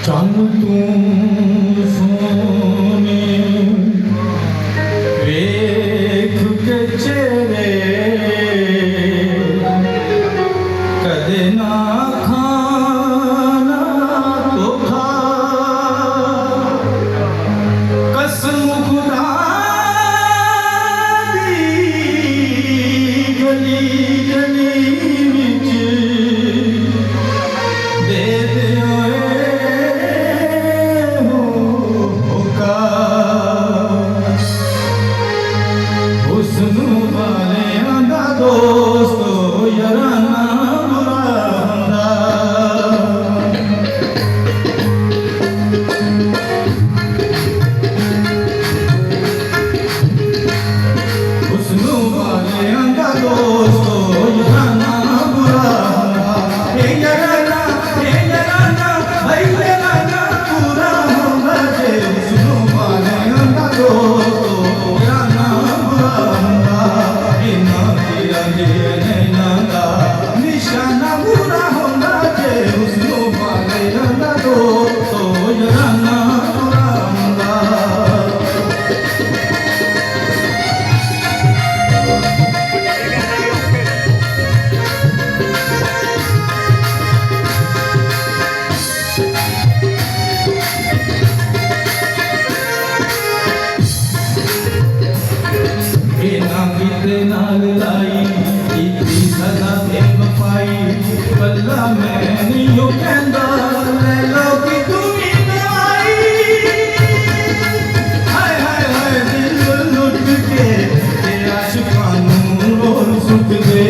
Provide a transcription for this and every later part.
ਚੰਨ ਤੂੰ ਸੋਹਣੀ ਵੇਖ ਕੇ ਚਿਹਰੇ ਕਦੇ ਨਾ ਖਾਣਾ ਧੋਖਾ ਕਸਮ ਖੁਦਾ ਦੀ ਗਲੀ ਗਲੀ ਵਿੱਚ ਦੇ ਦਿਓ ਹੁਸਨ ਵਾਲਿਆਂ ਦਾ ਦੋਸਤੋ ਯਾਰਾਨਾ ਬੁਰਾ ਹੁੰਦਾ ਹੁਸਨ ਵਾਲਿਆਂ ਦਾ ਦੋਸਤੋ ਯਾਰਾਨਾ ਬੁਰਾ ਹੁੰਦਾ ਇਹ ਯਾਰਾਨਾ ਭਾਈ ਯਾਰਾਨਾ ਪੂਰਾ ਹੁੰਦਾ ਜੇ ਹੁਸਨ ਵਾਲਿਆਂ ਦਾ ਦੋਸਤੋ ਯਾਰਾਨਾ ਬੁਰਾ ਨਿਸ਼ਾਨਾ ਬੁਰਾ ਹੁੰਦਾ ਜੇ ਉਸਨੂੰ ਵਾਲੇ ਜਾਂਦਾ ਦੋਸਤੋ ਯਾਰਾਨਾ ਬੁਰਾ ਹੁੰਦਾ ਇਹਨਾਂ ਕਿਤੇ ਨਾਲ ਲਾਈ ਕੀਤੀ ਸਦਾ ਬੇਵਫਾਈ ਕੱਲਾ ਮੈਂ ਨਹੀਂ ਉਹ ਕਹਿੰਦਾ ਲੈ ਲਓ ਕਿ ਤੂੰ ਵੀ ਦਵਾਈ ਹਾਏ ਹਾਏ ਹਾਏ ਦਿਲ ਲੁੱਟ ਕੇ ਤੇ ਆਸ਼ਿਕਾਂ ਨੂੰ ਰੋਲ ਸੁੱਟ ਦੇ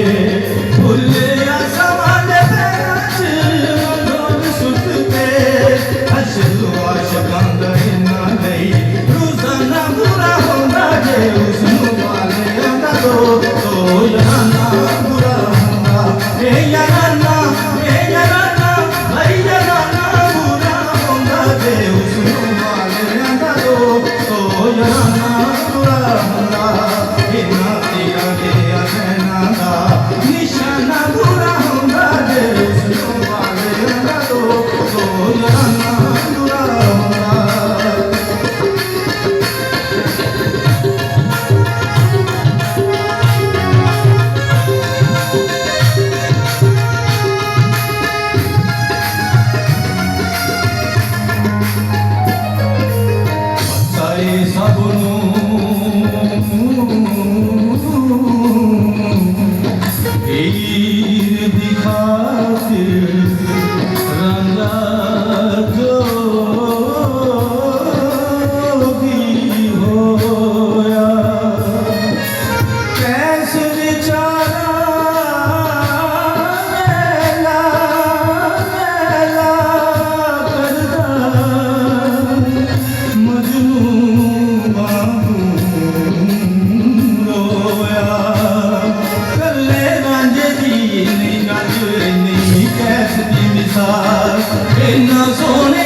ਭੁੱਲਿਆ ਸਮਾਂ ਦੇ ਪੈਰਾਂ 'ਚ ਰੋਲ ਸੁੱਟ ਕੇ ਅਸਲ ਆਸ਼ਿਕਾਂ ਦਾ ਇਹਨਾਂ ਲਈ ਰੋਜ਼ਾਨਾ ਬੁਰਾ ਹੁੰਦਾ ਜੇ ਉਸਨੂੰ ਦੋਸਤੋ ਯਾਰਾਨਾ ਬੁਰਾ ਹੁੰਦਾ ਇਹ ਯਾਰਾਨਾ ਭਾਈ ਯਾਰਾਨਾ ਬੁਰਾ ਹੁੰਦਾ ਜੇ ਉਸਨੂੰ ਵਾਲਿਆਂ ਦਾ ਦੋਸਤੋ ਯਾਰਾਨਾ ਬੁਰਾ ਹੁੰਦਾ ਇਹਨਾਂ ਤੇਰਾ ਗਿਆ ਕਹਿਣਾ ਦਾ ਨਿਸ਼ਾਨਾ ਬੁਰਾ ਹੁੰਦਾ ਜੇ ਉਸਨੂੰ ਵਾਲਿਆਂ ਦਾ ਦੋਸਤੋ ਯਾਰਾਨਾ ਬੁਰਾ ਹੁੰਦਾ ਸਭ ਨੂੰ ਹੀਰ ਦੀ ਖਾਤਿਰ ਰਾਂਝਾ ਜੋਗੀ ਹੋਇਆ ਕੈਸ ਵਿਚਾਰਾ ਮੇਲਾ ਕਰਦਾ ਮਜਨੂੰ ਇੰਨਾ ਸੋਹਣਾ